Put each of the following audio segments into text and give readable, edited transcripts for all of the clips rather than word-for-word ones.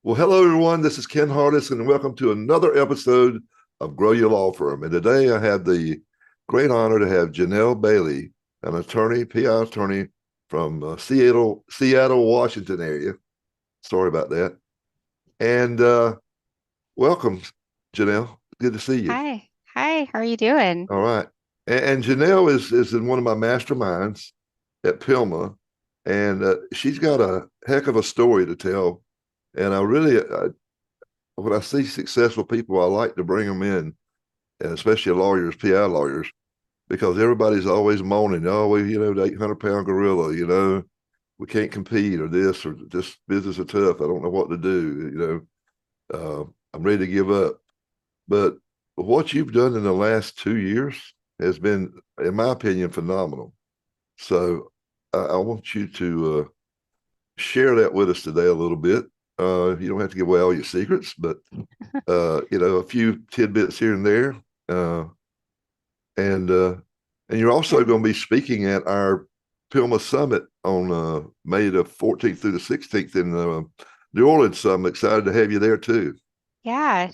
Well, hello everyone. This is Ken Hardis, and welcome to another episode of Grow Your Law Firm. And today I have the great honor to have Janelle Bailey, an attorney, PI attorney from Seattle, Washington area. Sorry about that. And welcome, Janelle. Good to see you. Hi. Hi, how are you doing? All right. And Janelle is in one of my masterminds at PILMMA, and she's got a heck of a story to tell. And when I see successful people, I like to bring them in, and especially lawyers, PI lawyers, because everybody's always moaning, oh, well, the 800-pound gorilla, we can't compete, or this, or this business is tough. I don't know what to do. I'm ready to give up. But what you've done in the last 2 years has been, in my opinion, phenomenal. So I want you to share that with us today a little bit. You don't have to give away all your secrets, but a few tidbits here and there. Uh, and and you're also Yeah. going to be speaking at our PILMMA Summit on May the 14th through the 16th in New Orleans. So I'm excited to have you there too. Yeah.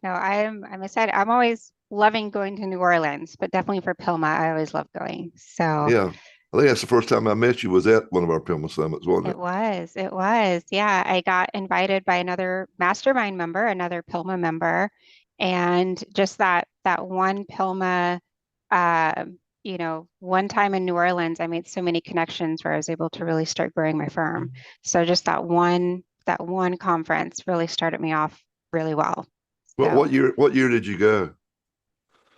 No, I'm excited. I'm always loving going to New Orleans, but definitely for PILMMA, I always love going. So Yeah, I think that's the first time I met you was at one of our PILMMA Summits, wasn't it? it was. Yeah, I got invited by another mastermind member, another PILMMA member, and just that one PILMMA, one time in New Orleans, I made so many connections where I was able to really start growing my firm. So just that one conference really started me off really well. What So year did you go?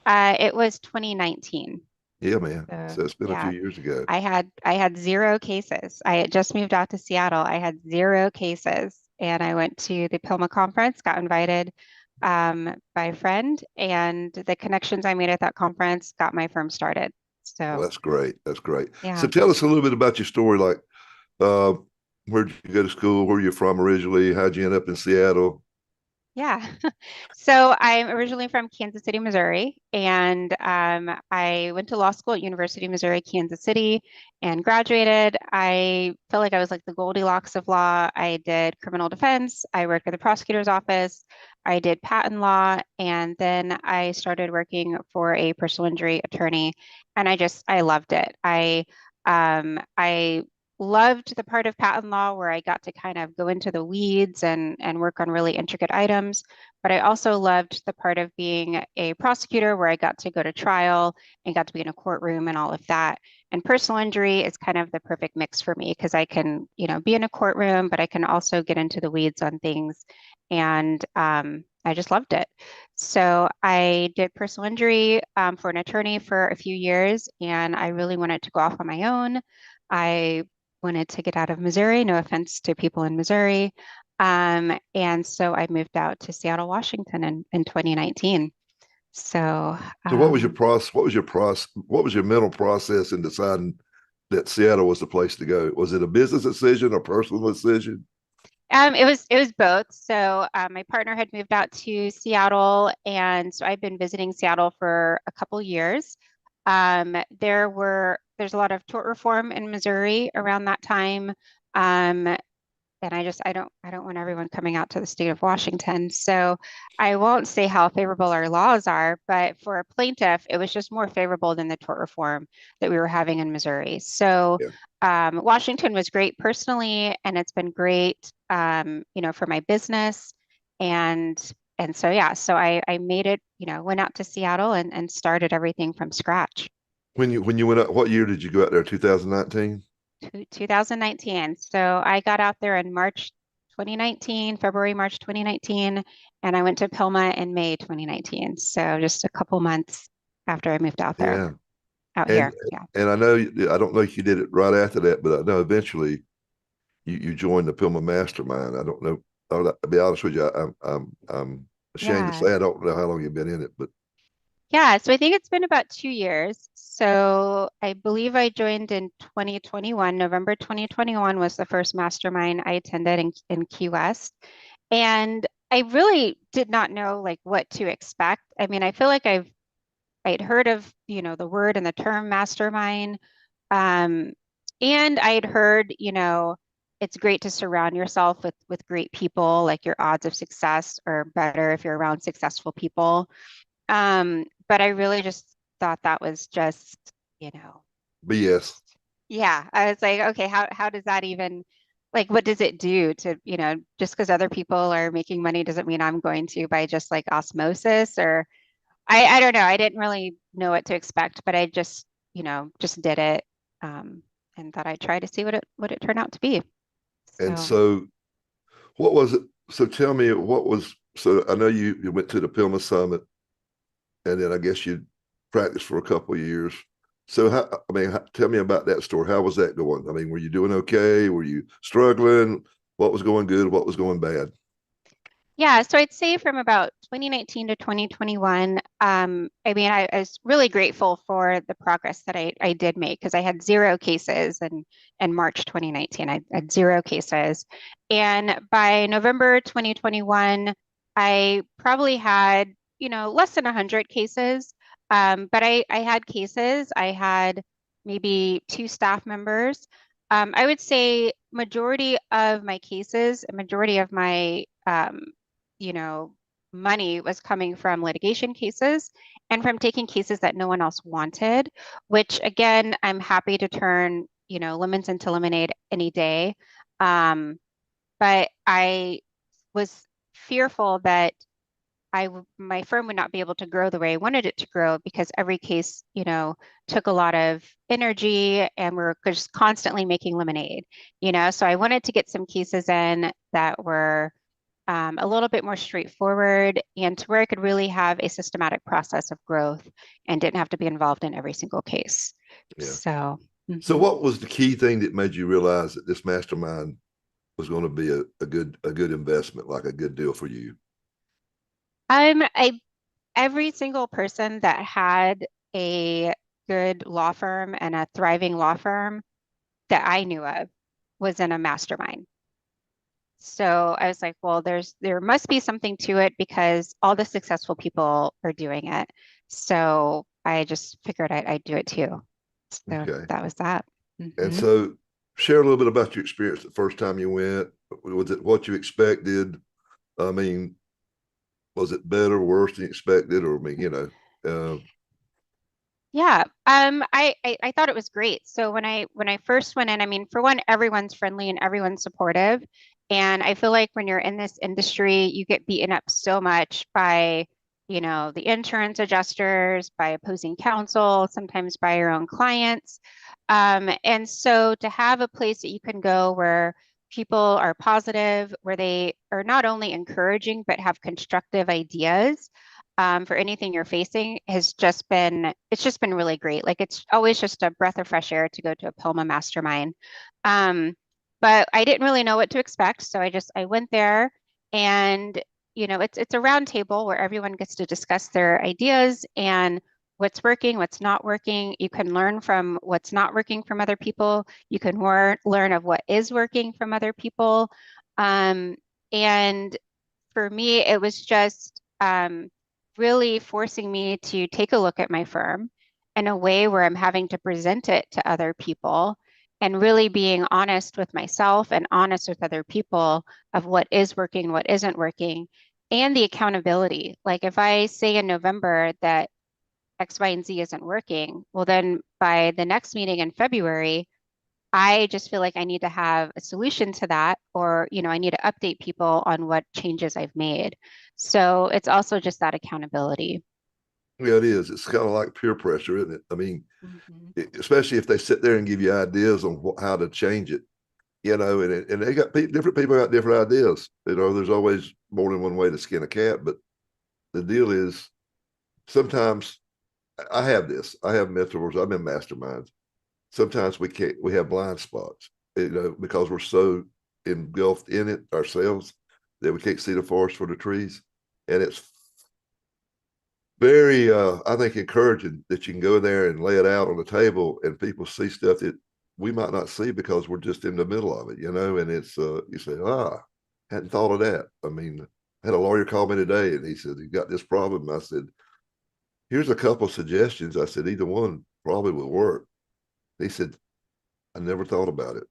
it was 2019. Yeah, man. So So it's been a few yeah, years ago. I had zero cases. I had just moved out to Seattle. I had zero cases, and I went to the PILMMA conference, got invited by a friend, and the connections I made at that conference got my firm started. Well, So that's great. That's great. So yeah. tell us a little bit about your story. Like, uh, where did you go to school? Where are you from originally? How'd you end up in Seattle? Yeah. So I'm originally from Kansas City, Missouri, and I went to law school at University of Missouri, Kansas City, and graduated. I felt like I was like the Goldilocks of law. I did criminal defense. I worked at the prosecutor's office. I did patent law, and then I started working for a personal injury attorney, and I loved it. I loved the part of patent law where I got to kind of go into the weeds and work on really intricate items. But I also loved the part of being a prosecutor where I got to go to trial and got to be in a courtroom and all of that. And personal injury is kind of the perfect mix for me because I can, be in a courtroom, but I can also get into the weeds on things. And I just loved it. So I did personal injury for an attorney for a few years, and I really wanted to go off on my own. I wanted to get out of Missouri. No offense to people in Missouri. And so I moved out to Seattle, Washington in 2019. So, So what was your um, process? What was your mental process in deciding that Seattle was the place to go? Was it a business decision or personal decision? it was both. So my partner had moved out to Seattle, and so I've been visiting Seattle for a couple years. There's a lot of tort reform in Missouri around that time. Um, and I don't want everyone coming out to the state of Washington. So I won't say how favorable our laws are, but for a plaintiff, it was just more favorable than the tort reform that we were having in Missouri. So Yeah. Washington was great personally, and it's been great, for my business. And so yeah, so I made it, went out to Seattle and started everything from scratch. When you went out, what year did you go out there? 2019. 2019. So I got out there in March 2019, February, March 2019, and I went to PILMMA in May 2019. So just a couple months after I moved out there, Yeah. out And here. Yeah. and I don't know if you did it right after that, but I know eventually you joined the PILMMA Mastermind. I don't know. I'll be honest with you. I'm ashamed to Yeah. say I don't know how long you've been in it, but Yeah. So I think it's been about 2 years. So I believe I joined in 2021. November 2021 was the first mastermind I attended in Key West. And I really did not know like what to expect. I mean, I feel like I'd heard of, the word and the term mastermind. Um, and I'd heard, it's great to surround yourself with great people. Like your odds of success are better if you're around successful people. But I really just thought that was just, you know, BS. yeah. I was like, okay, how does that even like what does it do to, just because other people are making money doesn't mean I'm going to by just like osmosis or I don't know. I didn't really know what to expect, but I just, just did it. Um, and thought I'd try to see what it turned out to be. And So so what was it? So tell me what was, so I know you went to the PILMMA Summit and then I guess you practiced for a couple of years. So tell me about that story. How was that going? I mean, were you doing okay? Were you struggling? What was going good? What was going bad? yeah, so I'd say from about 2019 to 2021, I mean, I was really grateful for the progress that I did make because I had zero cases in March 2019. I had zero cases. And by November 2021, I probably had, less than 100 cases. But I had cases. I had maybe two staff members. I would say majority of my cases, a majority of my you know, money was coming from litigation cases and from taking cases that no one else wanted, which again, I'm happy to turn, lemons into lemonade any day. But I was fearful that my firm would not be able to grow the way I wanted it to grow because every case, took a lot of energy and we're just constantly making lemonade, So I wanted to get some cases in that were a little bit more straightforward and to where I could really have a systematic process of growth and didn't have to be involved in every single case. Yeah. So, So mhm. what was the key thing that made you realize that this mastermind was going to be a good investment, like a good deal for you? I every single person that had a good law firm and a thriving law firm that I knew of was in a mastermind. So I was like, well, there must be something to it because all the successful people are doing it. So I just figured I'd do it too. So Okay. that was that. And Hmm. so share a little bit about your experience the first time you went. Was it what you expected? I mean, was it better, worse than you expected? Or I mean, Yeah, I thought it was great. So when I first went in, I mean, for one, everyone's friendly and everyone's supportive. And I feel like when you're in this industry, you get beaten up so much by, the insurance adjusters, by opposing counsel, sometimes by your own clients. And so to have a place that you can go where people are positive, where they are not only encouraging, but have constructive ideas for anything you're facing it's just been really great. Like it's always just a breath of fresh air to go to a PILMMA mastermind. Um, but I didn't really know what to expect. So I went there and, it's a round table where everyone gets to discuss their ideas and what's working, what's not working. You can learn from what's not working from other people. You can learn of what is working from other people. Um, and for me, it was just really forcing me to take a look at my firm in a way where I'm having to present it to other people and really being honest with myself and honest with other people of what is working, what isn't working, and the accountability. Like if I say in November that X, Y, and Z isn't working, well, then by the next meeting in February, I just feel like I need to have a solution to that, or, I need to update people on what changes I've made. So it's also just that accountability. yeah, it is. It's kind of like peer pressure, isn't it? I mean, Mhm. especially if they sit there and give you ideas on how to change it, and they got different people got different ideas. There's always more than one way to skin a cat, but the deal is sometimes I have this. I have mentors. I'm in masterminds. Sometimes we have blind spots, because we're so engulfed in it ourselves that we can't see the forest for the trees. And it's very, I think, encouraging that you can go in there and lay it out on the table and people see stuff that we might not see because we're just in the middle of it. And it's, you say, hadn't thought of that. I mean, I had a lawyer call me today and he said, you got this problem. I said, here's a couple of suggestions. I said, either one probably will work. He said, I never thought about it.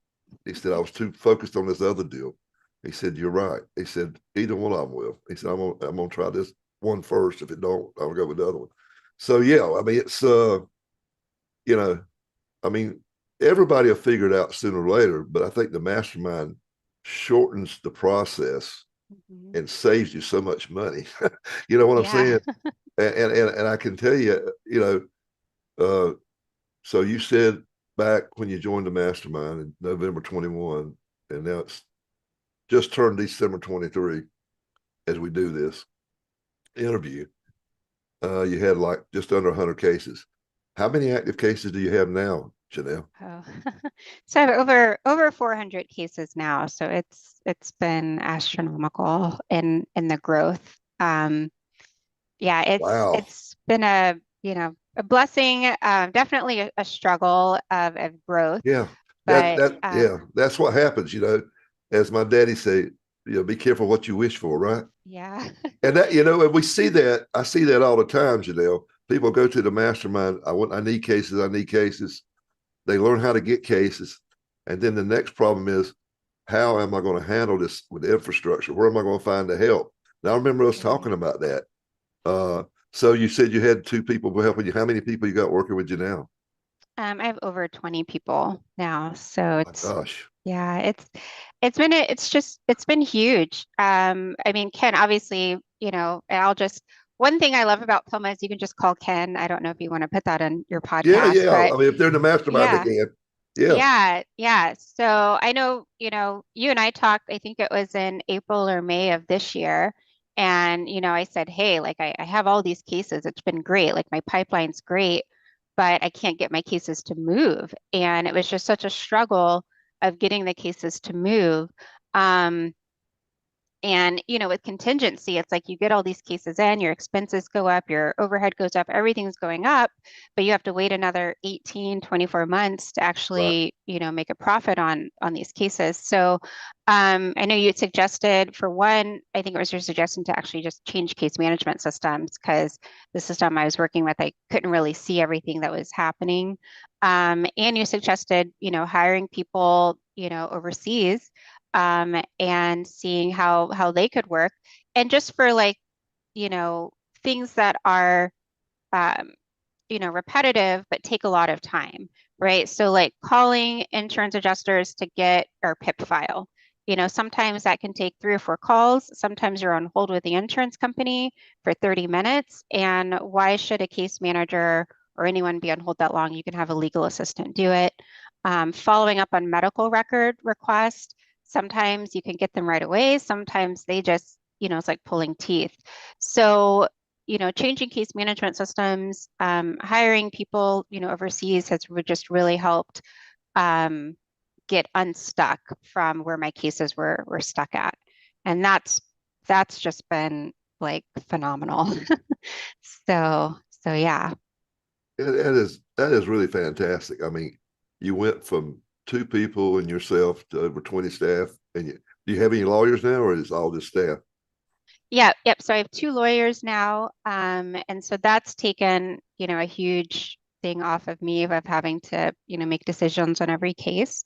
He said, I was too focused on this other deal. He said, you're right. He said, either one of them will. He said, I'm gonna try this one first. If it don't, I'll go with the other one. So yeah, I mean, it's you know, I mean, everybody will figure it out sooner or later, but I think the mastermind shortens the process Mhm. and saves you so much money. You know what I'm Yeah. saying? And I can tell you, uh, so you said back when you joined the mastermind in November 21, and now it's just turned December 23 as we do this interview. You had like just under 100 cases. How many active cases do you have now, Janelle? Oh. So I have over 400 cases now. So it's been astronomical in the growth. Yeah, Wow. it's been a blessing, definitely a struggle of growth, Yeah. but Yeah, that's what happens, as my daddy say, be careful what you wish for, right? yeah. And that, and we see that, I see that all the time, Janelle. People go to the mastermind, I need cases, I need cases. They learn how to get cases. And then the next problem is, how am I going to handle this with infrastructure? Where am I going to find the help? Now, I remember us Right. talking about that. Uh, so you said you had two people helping you. How many people you got working with you now? I have over 20 people now, so My it's gosh. yeah, it's been huge. I mean, Ken, obviously, and I'll just one thing I love about PILMMA is you can just call Ken. I don't know if you want to put that on your Yeah, podcast, yeah. but I mean, if they're in the mastermind, they yeah. can. Yeah. Yeah, yeah. So I know, you and I talked, I think it was in April or May of this year. And, I said, hey, like I have all these cases. It's been great. Like my pipeline's great, but I can't get my cases to move. And it was just such a struggle of getting the cases to move. Um, and, with contingency, it's like you get all these cases in, your expenses go up, your overhead goes up, everything's going up, but you have to wait another 18, 24 months to Right. actually, make a profit on these cases. So I know you had suggested for one, I think it was your suggestion to actually just change case management systems because the system I was working with, I couldn't really see everything that was happening. And you suggested, hiring people, overseas and seeing how they could work. And just for like, you know, things that are um, repetitive but take a lot of time, right? So like calling insurance adjusters to get our PIP file. Sometimes that can take 3 or 4 calls. Sometimes you're on hold with the insurance company for 30 minutes. And why should a case manager or anyone be on hold that long? You can have a legal assistant do it. Following up on medical record requests. Sometimes you can get them right away. Sometimes they just, it's like pulling teeth. So changing case management systems, hiring people, overseas has just really helped um, get unstuck from where my cases were stuck at. And that's just been like phenomenal. So yeah. That is really fantastic. I mean, you went from two people and yourself to over 20 staff. And do you have any lawyers now, or is it all just staff? Yeah, yep. So I have 2 lawyers now. And so that's taken, a huge thing off of me of having to, make decisions on every case.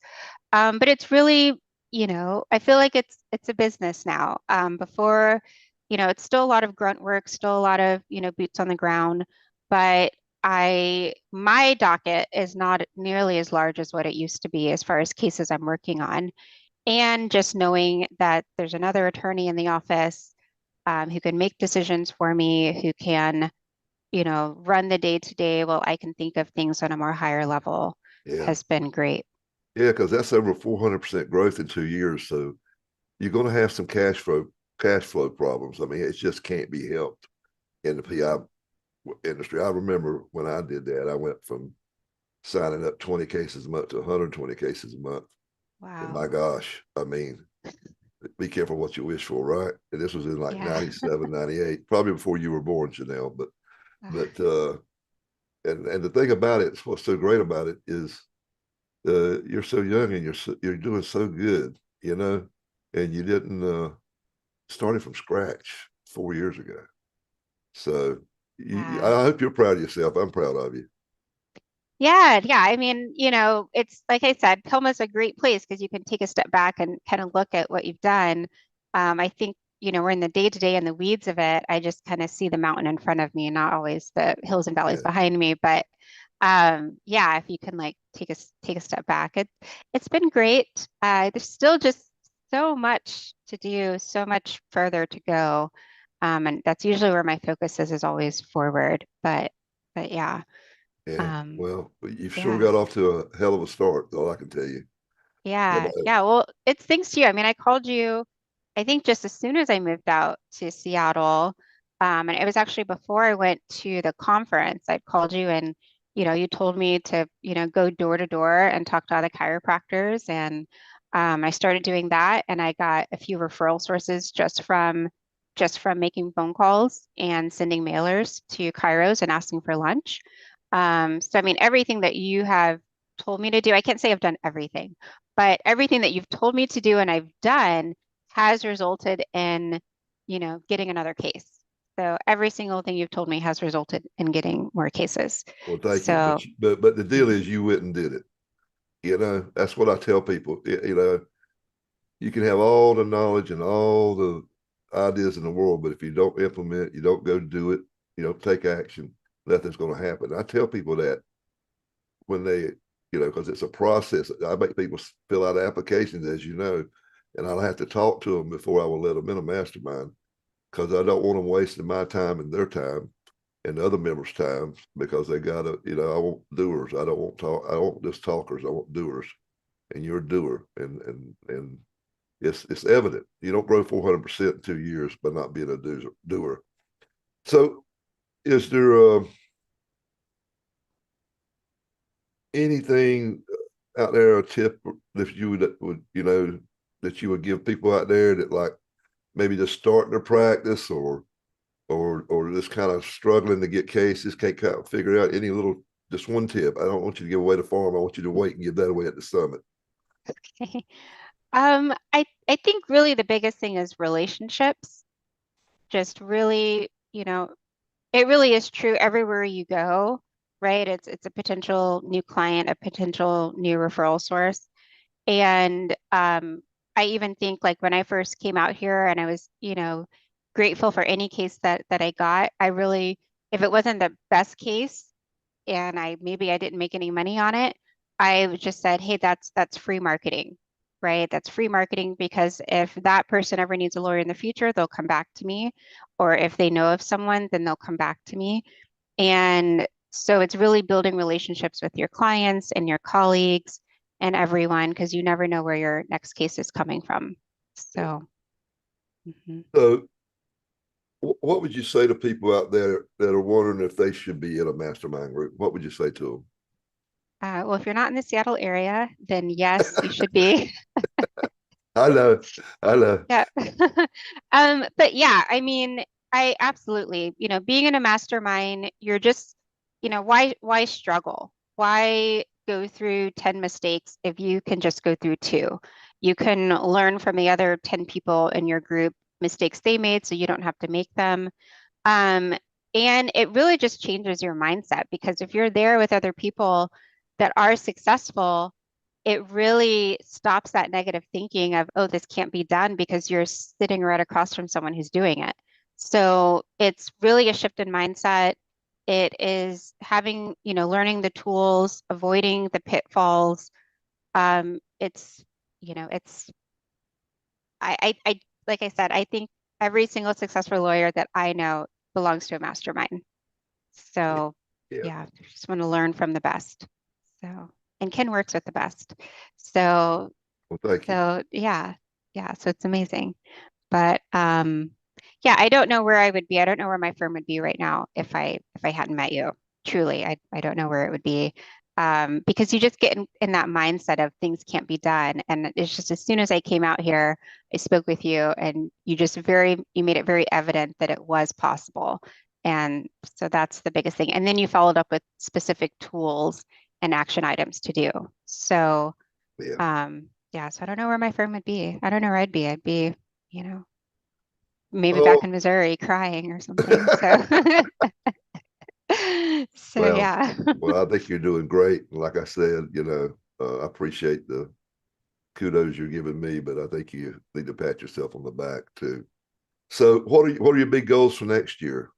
But it's really, I feel like it's a business now. Before, it's still a lot of grunt work, still a lot of, boots on the ground, but my docket is not nearly as large as what it used to be as far as cases I'm working on. And just knowing that there's another attorney in the office who can make decisions for me, who can, run the day to day while I can think of things on a more higher level Yeah. has been great. Yeah, because that's over 400% growth in 2 years. So you're going to have some cash flow problems. I mean, it just can't be helped in the PI industry. I remember when I did that, I went from signing up 20 cases a month to 120 cases a month. And Wow. my gosh, I mean, be careful what you wish for, right? And this was in like Yeah. 97, 98, probably before you were born, Janelle. But Ugh, but and the thing about it, what's so great about it is you're so young and you're doing so good, and you didn't started from scratch 4 years ago. So yeah. I hope you're proud of yourself. I'm proud of you. Yeah. I mean, it's like I said, PILMMA's a great place because you can take a step back and kind of look at what you've done. I think, we're in the day-to-day and the weeds of it. I just kind of see the mountain in front of me, not always the hills and valleys Yeah, behind me. But yeah, if you can like take a step back, it's been great. There's still just so much to do, so much further to go. And that's usually where my focus is always forward. But yeah. yeah. Um, Well, you've sure yeah. got off to a hell of a start, all I can tell you. And Yeah. Well, it's thanks to you. I mean, I called you, I think just as soon as I moved out to Seattle. And it was actually before I went to the conference. I called you and, you told me to, go door to door and talk to other chiropractors. And I started doing that and I got a few referral sources just from making phone calls and sending mailers to chiros and asking for lunch. So I mean, everything that you have told me to do, I can't say I've done everything, but everything that you've told me to do and I've done has resulted in, getting another case. So every single thing you've told me has resulted in getting more cases. well, thank you. So, But the deal mhm. is you went and did it. That's what I tell people. You can have all the knowledge and all the ideas in the world, but if you don't implement, you don't go do it, take action, nothing's going to happen. I tell people that when they, because it's a process. I make people fill out applications, as you know, and I'll have to talk to them before I will let them in a mastermind because I don't want them wasting my time and their time and the other members' time because they gotta, I want doers. I don't want talk. I don't want just talkers. I want doers, and you're a doer, and it's evident. You don't grow 400% in 2 years by not being a doer. So, is there anything out there, a tip that you would that you would give people out there that like maybe just starting their practice or just kind of struggling to get cases, can't kind of figure out any little just one tip. I don't want you to give away the farm. I want you to wait and give that away at the summit. I think really the biggest thing is relationships. Just really, it really is true everywhere you go, right? It's a potential new client, a potential new referral source. And I even think like when I first came out here and I was, grateful for any case that I got, I really, if it wasn't the best case and I didn't make any money on it, I just said, hey, that's free marketing, right? That's free marketing because if that person ever needs a lawyer in the future, they'll come back to me. Or if they know of someone, then they'll come back to me. And so it's really building relationships with your clients and your colleagues and everyone because you never know where your next case is coming from. Yeah. So, mhm. So, what would you say to people out there that are wondering if they should be in a mastermind group? What would you say to Well, if you're not in the Seattle area, then yes, you should be. them? I know, I know. Yeah. But yeah, I mean, I absolutely, being in a mastermind, you're just, why struggle? Why go through 10 mistakes if you can just go through two? You can learn from the other 10 people in your group mistakes they made so you don't have to make them. Um, and it really just changes your mindset because if you're there with other people that are successful, it really stops that negative thinking of, oh, this can't be done because you're sitting right across from someone who's doing it. So it's really a shift in mindset. It is having, learning the tools, avoiding the pitfalls. It's, it's, like I said, I think every single successful lawyer that I know belongs to a mastermind. Yeah, So yeah. yeah, just want to learn from the best. So, and Ken works with the best. So, Well, thank you. so yeah, so it's amazing. But yeah, I don't know where I would be. I don't know where my firm would be right now if I hadn't met you. Truly, I don't know where it would be. Because you just get in that mindset of things can't be done. And it's just as soon as I came out here, I spoke with you and you made it very evident that it was possible. And so that's the biggest thing. And then you followed up with specific tools and action items to do. So Yeah. yeah, so I don't know where my firm would be. I don't know where I'd be. I'd be, you know, maybe back Oh, in Missouri crying or something. So So Well, yeah. well, I think you're doing great. Like I said, I appreciate the kudos you're giving me, but I think you need to pat yourself on the back too. So, what are your big goals for next year?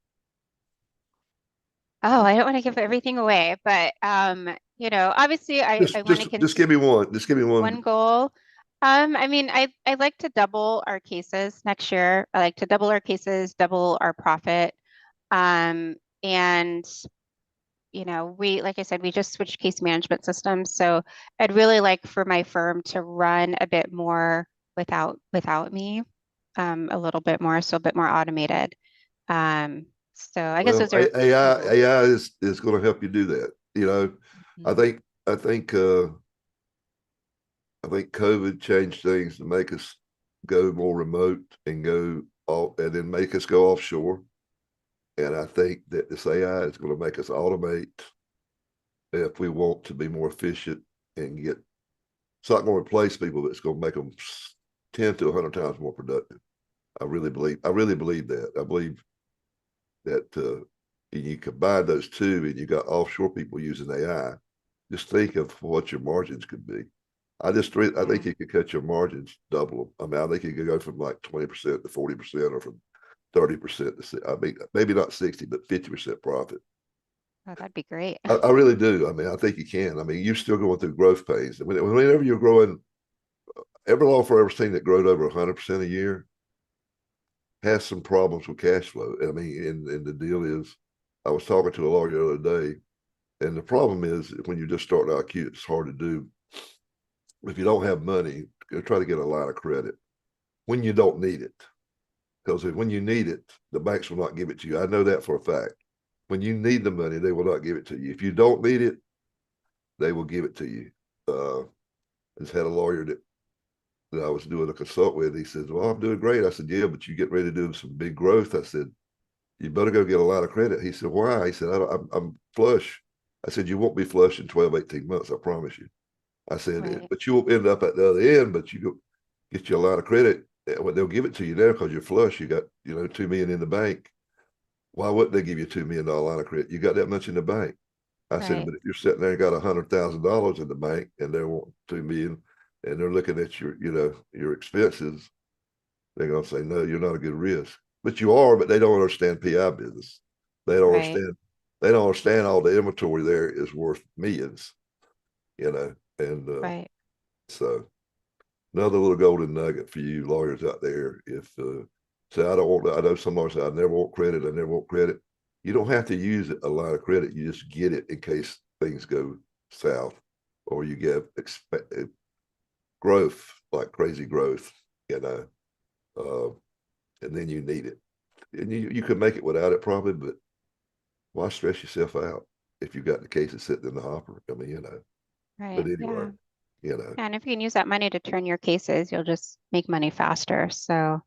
Oh, I don't want to give everything away, but obviously I Just want to just just give me one. Just give me one. one goal. I mean, I like to double our cases next year. I like to double our cases, double our profit. Um, and we, like I said, we just switched case management systems. So I'd really like for my firm to run a bit more without me, a little bit more, so a bit more automated. So I guess Well, those are my AI goals. AI is going to help you do that. I Mhm. think I think I think COVID changed things to make us go more remote and go off, and then make us go offshore. And I think that this AI is going to make us automate if we want to be more efficient and get. It's not going to replace people, but it's going to make them 10 to 100 times more productive. I really believe that. I believe that you combine those two, and you got offshore people using AI. Just think of what your margins could be. I Yeah, think you could cut your margins double them. I mean, I think you could go from like 20% to 40%, or from 30% to, I mean, maybe not 60, but 50% profit. oh, that'd be great. I really do. I mean, I think you can. I mean, you're still going through growth pains. Whenever you're growing, every law firm I've ever seen that growed over 100% a year has some problems with cash flow. I mean, and the deal is, I was talking to a lawyer the other day, and the problem is when you're just starting out, it's hard to do. If you don't have money, go try to get a line of credit when you don't need it. Because when you need it, the banks will not give it to you. I know that for a fact. When you need the money, they will not give it to you. If you don't need it, they will give it to you. I just had a lawyer that I was doing a consult with. He says, "Well, I'm doing great." I said, "Yeah, but you get ready to do some big growth." I said, "You better go get a line of credit." He said, "Why?" He said, I'm flush." I said, "You won't be flush in 12, 18 months. I promise you." I said, Right, "But you'll end up at the other end, but you go get you a line of credit. Well, they'll give it to you now because you're flush. You got, 2 million in the bank. Why wouldn't they give you $2 million line of credit? You got that much in the bank." I said, right, "But if you're sitting there and got $100,000 in the bank, and they want 2 million, and they're looking at your expenses, they're gonna say, no, you're not a good risk." But you are, but they don't understand PI business. They don't right, understand. They don't understand all the inventory there is worth millions, and right. so another little golden nugget for you lawyers out there. If say I don't want, I know some lawyers say I never want credit, I never want credit. You don't have to use a line of credit. You just get it in case things go south, or you get growth, like crazy growth, you know, uh, and then you need it. And you could make it without it probably, but why stress yourself out if you've got the cases sitting in the hopper? I mean, but Right. anyway, Yeah. you know, And if you can use that money to turn your cases, you'll just make money faster. yeah, So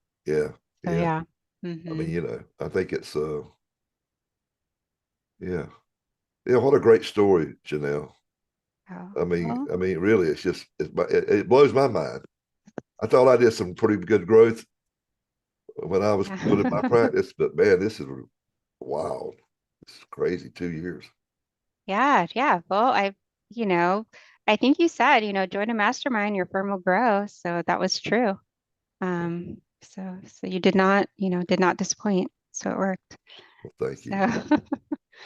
yeah. yeah. I mean, Hmm. I think it's yeah. Yeah, what a great story, Janelle. Oh, I mean, well, I mean, really, it blows my mind. I thought I did some pretty good growth when I was yeah. doing my practice, but man, this is wild. It's crazy. 2 years. Yeah, yeah. Well, I think you said, join a mastermind, your firm will grow. So that was true. So you did not disappoint. So it worked. Well, thank So you.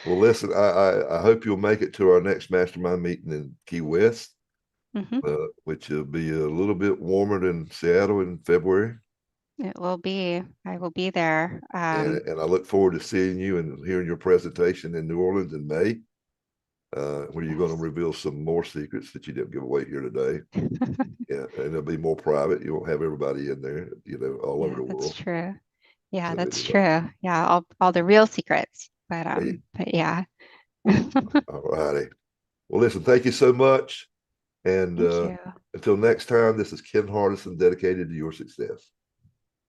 Well, listen, I hope you'll make it to our next mastermind meeting in Key West, mhm, which will be a little bit warmer than Seattle in February. it will be. I will be there. And I look forward to seeing you and hearing your presentation in New Orleans in May, where you're going to Yes. reveal some more secrets that you didn't give away here today. Yeah, and it'll be more private. You won't have everybody in there, all over Yeah, the that's world. true. Yeah, So that's anyway, true. Yeah, all the real secrets. But hey, but yeah. all righty. Well, listen, thank you so much. And Thank you. until next time, this is Ken Hardison, dedicated to your success.